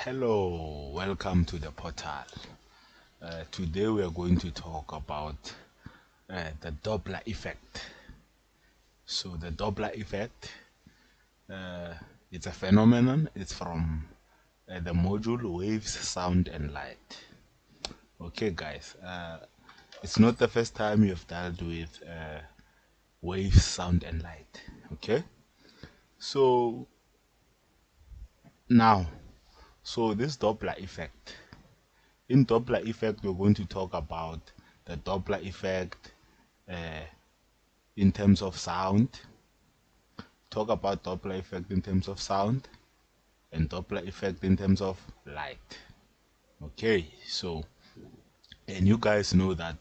Hello, welcome to the portal. Today we are going to talk about the Doppler effect. So the Doppler effect, it's a phenomenon. It's from the module Waves, Sound and Light. Okay guys, it's not the first time you have dealt with waves, sound and light. Okay, so now, this Doppler effect. In Doppler effect, we're going to talk about the Doppler effect in terms of sound, talk about Doppler effect in terms of sound, and Doppler effect in terms of light. Okay, so, and you guys know that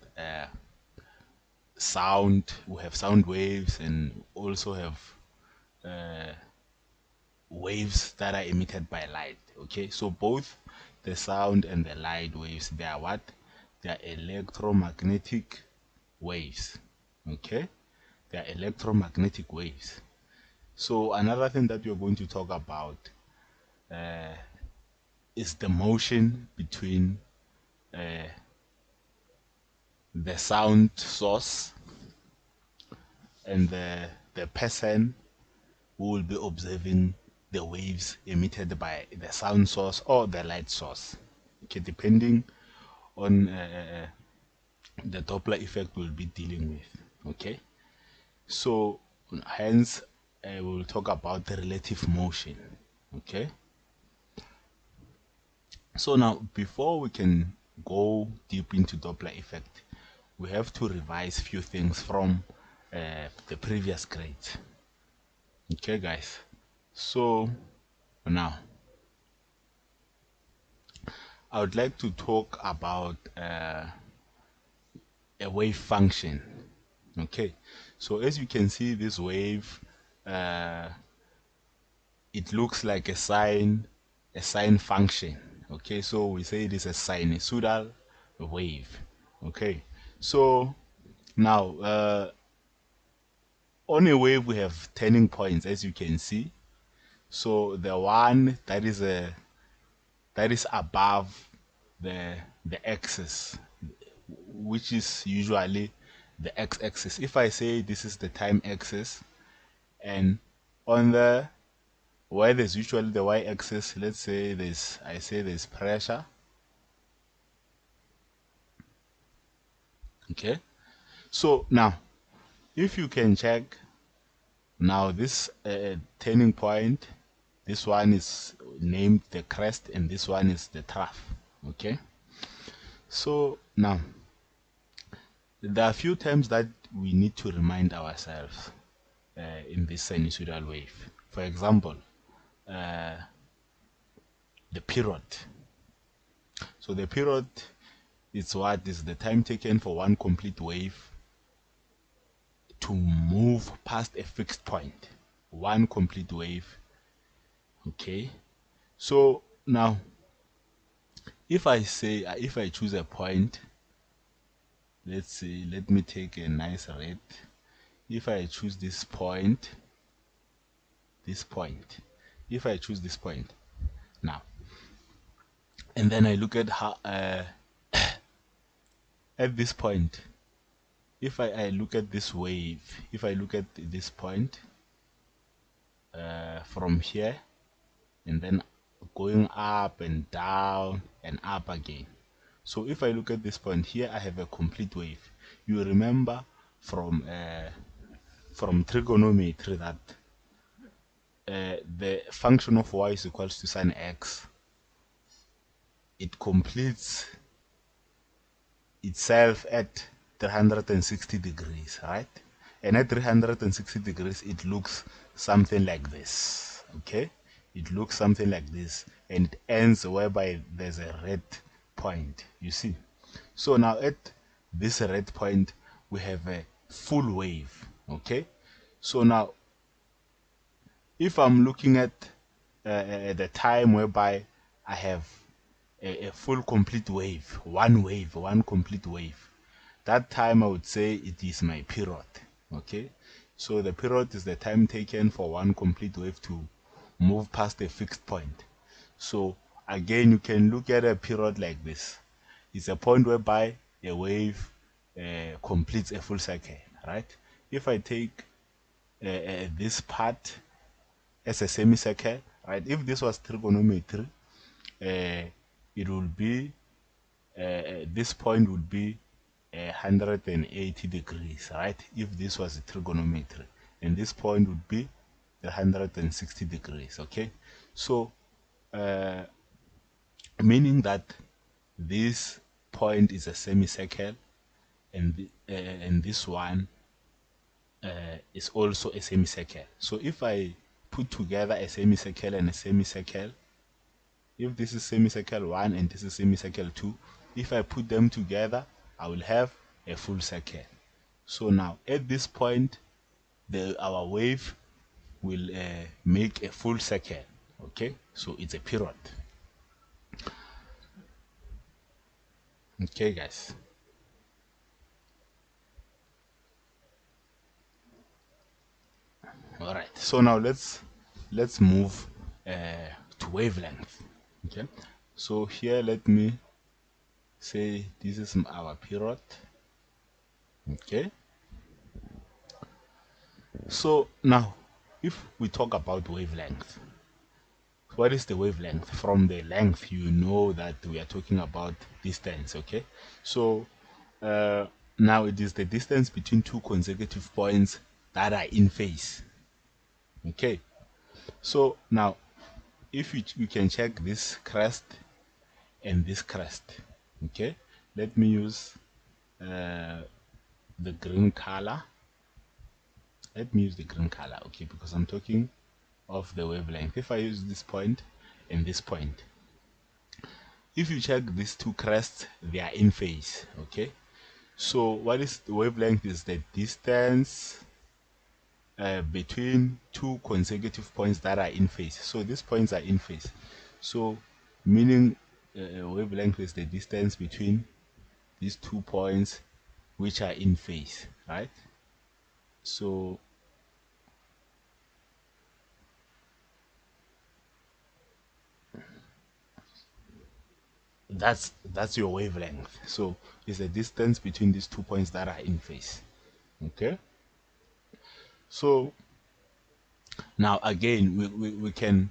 sound, we have sound waves and also have waves that are emitted by light. Okay, so both the sound and the light waves, they are what? They are electromagnetic waves. Okay, they are electromagnetic waves. So another thing that we're going to talk about is the motion between the sound source and the person who will be observing the waves emitted by the sound source or the light source. Okay, depending on the Doppler effect we'll be dealing with. Okay, so hence we will talk about the relative motion. Okay, so now before we can go deep into Doppler effect, we have to revise few things from the previous grades. Okay guys, so now I would like to talk about a wave function. Okay, so as you can see, this wave it looks like a sine function. Okay, so we say it is a sinusoidal wave. Okay, so now on a wave we have turning points, as you can see. So the one that is above the axis, which is usually the x-axis. If I say this is the time axis, and on the where there's usually the y-axis, let's say there's pressure. Okay, so now if you can check, now this turning point, this one is named the crest and this one is the trough. Okay, so now there are a few terms that we need to remind ourselves in this sinusoidal wave. For example, the period. So the period is what is the time taken for one complete wave to move past a fixed point. One complete wave. Okay, so now if I choose a point, let's say, let me take a nice red. If I choose this point, if I choose this point now, and then I look at how at this point, if I look at this wave, if I look at this point from here and then going up and down and up again. So if I look at this point here, I have a complete wave. You remember from trigonometry that the function of y is equals to sine x. It completes itself at 360 degrees, right? And at 360 degrees it looks something like this. Okay, it looks something like this, and it ends whereby there's a red point, you see. So now at this red point we have a full wave. Okay, so now if I'm looking at the time whereby I have a full complete wave, one complete wave, that time I would say it is my period. Okay, so the period is the time taken for one complete wave to move past a fixed point. So again, you can look at a period like this. It's a point whereby a wave completes a full cycle, right? If I take this part as a semicircle, right? If this was trigonometry, it would be this point would be 180 degrees, right? If this was a trigonometry, and this point would be 160 degrees. Okay, so meaning that this point is a semicircle, and this one is also a semicircle. So if I put together a semicircle and a semicircle, if this is semicircle 1 and this is semicircle 2, if I put them together, I will have a full circle. So now at this point, our wave will make a full circle. Okay, so it's a period. Okay, guys. All right, so now let's move to wavelength. Okay, so here let me say this is our period. Okay, so now if we talk about wavelength, what is the wavelength? From the length, you know that we are talking about distance. Okay, so now it is the distance between two consecutive points that are in phase. Okay, so now if we can check this crest and this crest. Okay, let me use the green color. Let me use the green color, okay, because I'm talking of the wavelength. If I use this point and this point, if you check these two crests, they are in phase. Okay, so what is the wavelength? Is the distance between two consecutive points that are in phase. So these points are in phase, so meaning wavelength is the distance between these 2 points which are in phase, right? So that's your wavelength. So it's the distance between these 2 points that are in phase. Okay, so now again we can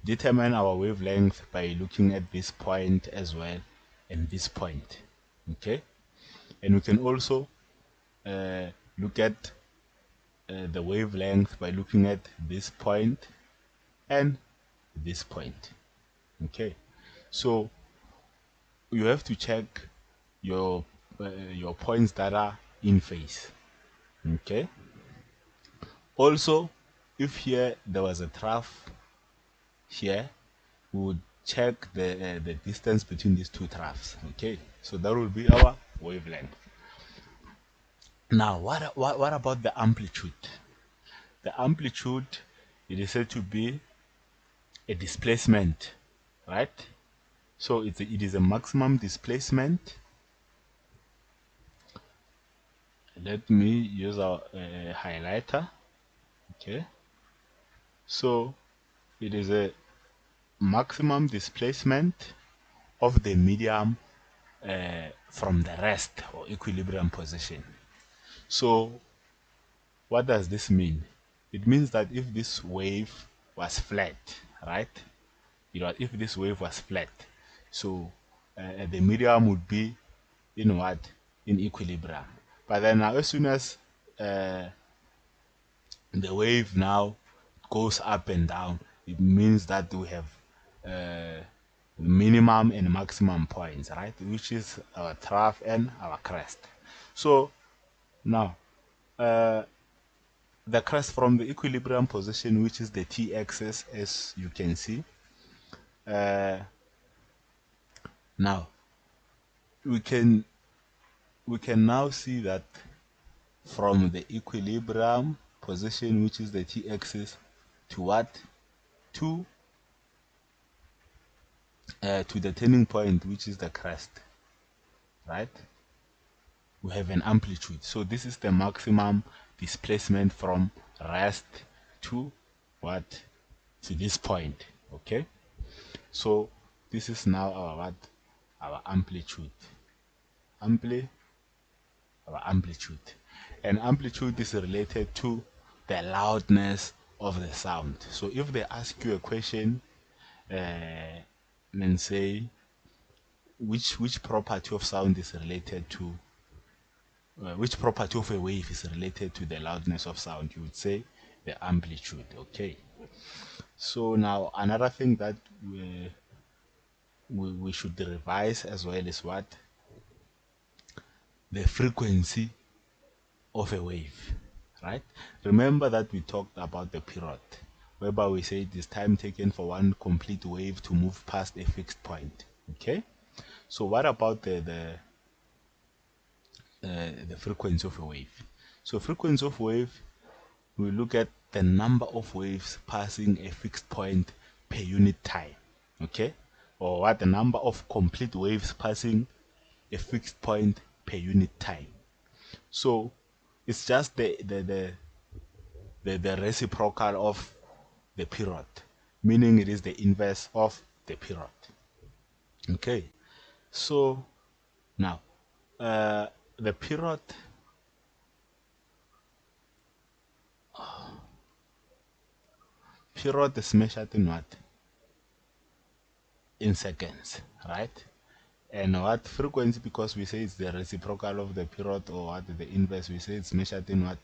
determine our wavelength by looking at this point as well and this point. Okay, and we can also look at the wavelength by looking at this point and this point. Okay, so you have to check your points that are in phase. Okay, also if here there was a trough here, we would check the distance between these two troughs. Okay, so that will be our wavelength. Now what about the amplitude? The amplitude, it is said to be a displacement, right? So it is a maximum displacement. Let me use our highlighter. Okay, so it is a maximum displacement of the medium from the rest or equilibrium position. So what does this mean? It means that if this wave was flat, right? If this wave was flat, so the medium would be in what? In equilibrium. But then now as soon as the wave now goes up and down, it means that we have minimum and maximum points, right? Which is our trough and our crest. So now the crest from the equilibrium position, which is the t-axis, as you can see, now we can now see that from the equilibrium position, which is the t-axis, to what? To the turning point, which is the crest, right? We have an amplitude. So this is the maximum displacement from rest to what? To this point. Okay, so This is now our what? Our amplitude. Our amplitude. And amplitude is related to the loudness of the sound. So if they ask you a question, then say which property of sound is related to which property of a wave is related to the loudness of sound, you would say the amplitude. Okay, so now another thing that we should revise as well is what? The frequency of a wave, right? Remember that we talked about the period, whereby we say it is time taken for one complete wave to move past a fixed point. Okay, so what about the frequency of a wave? So frequency of wave, we look at the number of waves passing a fixed point per unit time. Okay, or what? The number of complete waves passing a fixed point per unit time. So it's just the reciprocal of the period, meaning it is the inverse of the period. Okay, so now the period is measured in what? In seconds, right? And what frequency, because we say it's the reciprocal of the period, or what the inverse, we say it's measured in what?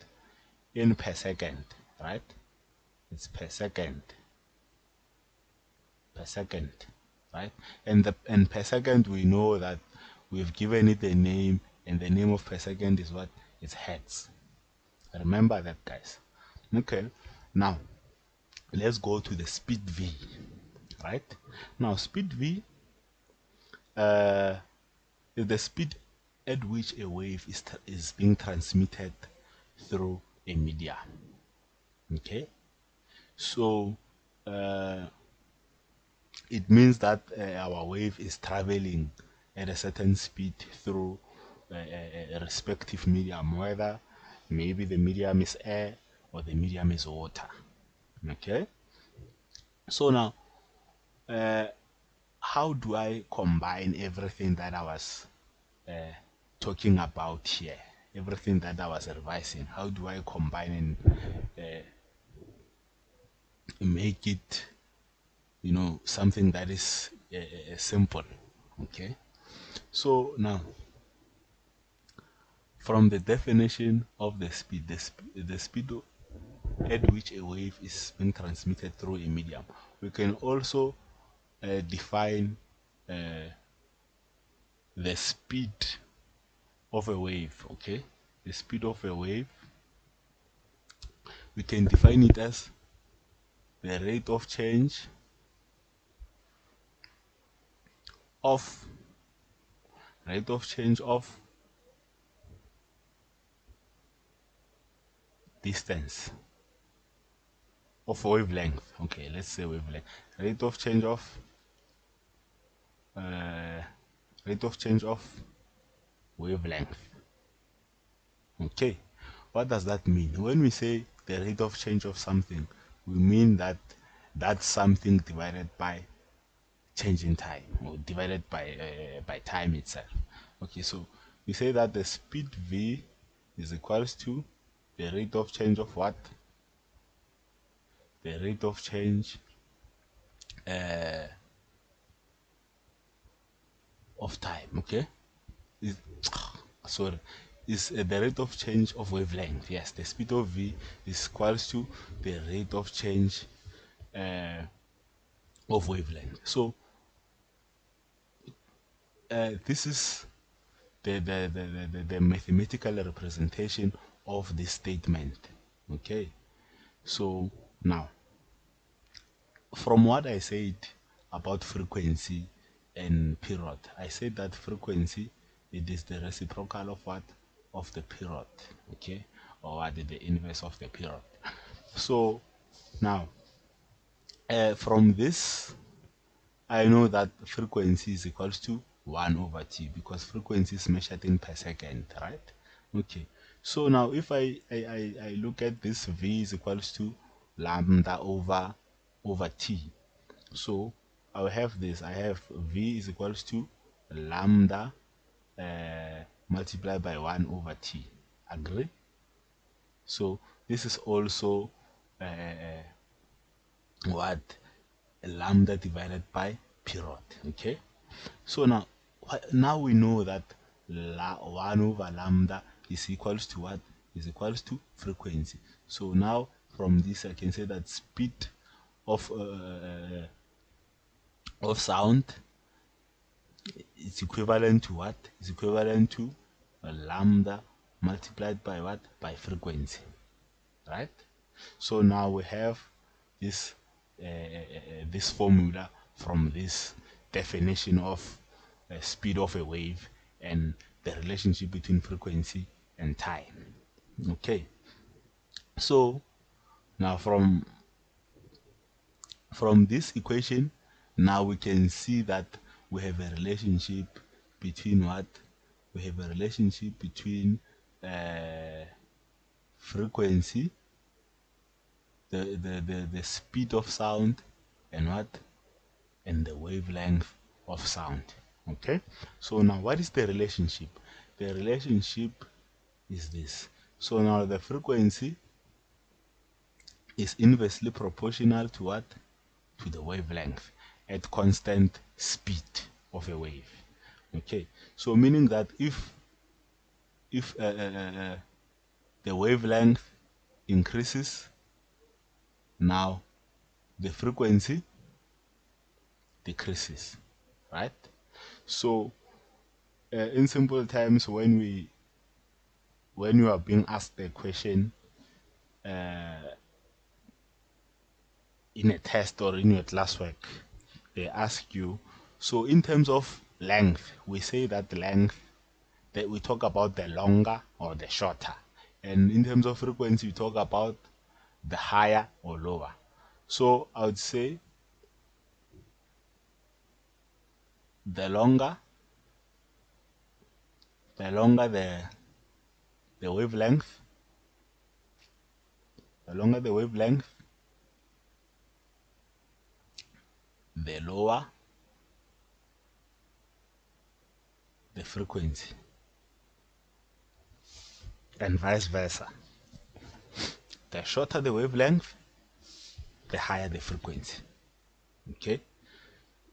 In per second, right? It's per second, right? And per second, we know that we've given it a name, and the name of per second is what? It's hertz. Remember that, guys. Okay, now let's go to the speed v, right? Now speed v is the speed at which a wave is being transmitted through a media. Okay, so it means that our wave is traveling at a certain speed through a respective medium, whether maybe the medium is air or the medium is water. Okay, so now how do I combine everything that I was talking about here, everything that I was revising? How do I combine and make it, you know, something that is simple? Okay, so now from the definition of the speed, the speed at which a wave is being transmitted through a medium, we can also define the speed of a wave. Okay, the speed of a wave, we can define it as the rate of change of distance, of wavelength. Okay, let's say wavelength. Rate of change of wavelength. Okay, what does that mean? When we say the rate of change of something, we mean that that's something divided by change in time, or divided by time itself. Okay, so we say that the speed v is equals to the rate of change of what? The rate of change of time. Okay, is sorry, is the rate of change of wavelength. Yes, the speed of v is equals to the rate of change of wavelength. So this is the mathematical representation of this statement. Okay, so now from what I said about frequency and period, I said that frequency, it is the reciprocal of what? Of the period. Okay, or what? The inverse of the period. So now from this I know that frequency is equals to 1 over t, because frequency is measured in per second, right? Okay, so now if I look at this, v is equals to lambda over t. So I'll have this. I have V is equals to lambda multiplied by 1 over t. Agree? So this is also what? Lambda divided by period. Okay, so now we know that 1 over lambda is equals to what? Is equals to frequency. So now from this I can say that speed of sound is equivalent to what? Is equivalent to lambda multiplied by what? By frequency, right? So now we have this this formula from this definition of speed of a wave and the relationship between frequency and time. Okay, so now from this equation, now we can see that we have a relationship between what? We have a relationship between frequency, the speed of sound, and what? And the wavelength of sound. Okay, so now what is the relationship? The relationship is this. So now the frequency is inversely proportional to what? To the wavelength at constant speed of a wave. Okay, so meaning that if the wavelength increases, now the frequency decreases, right? So in simple terms, when you are being asked a question in a test or in your classwork, they ask you, so in terms of length, we say that length, that we talk about the longer or the shorter, and in terms of frequency we talk about the higher or lower. So I would say the longer the wavelength, the longer the wavelength, the lower the frequency, and vice versa. The shorter the wavelength, the higher the frequency. Okay,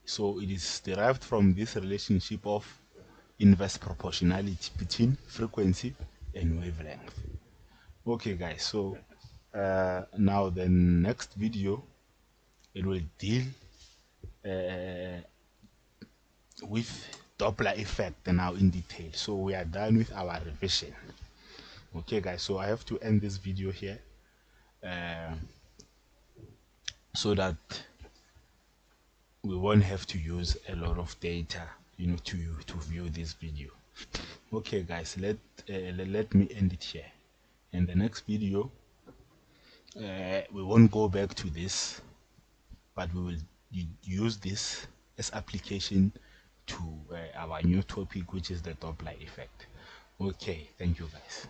so it is derived from this relationship of inverse proportionality between frequency and wavelength. Okay guys, so now the next video, it will deal with Doppler effect now in detail. So we are done with our revision. Okay guys, so I have to end this video here so that we won't have to use a lot of data, you know, to view this video. Okay guys, let me end it here. In the next video we won't go back to this, but we will use this as application to our new topic, which is the Doppler effect. Okay, thank you guys.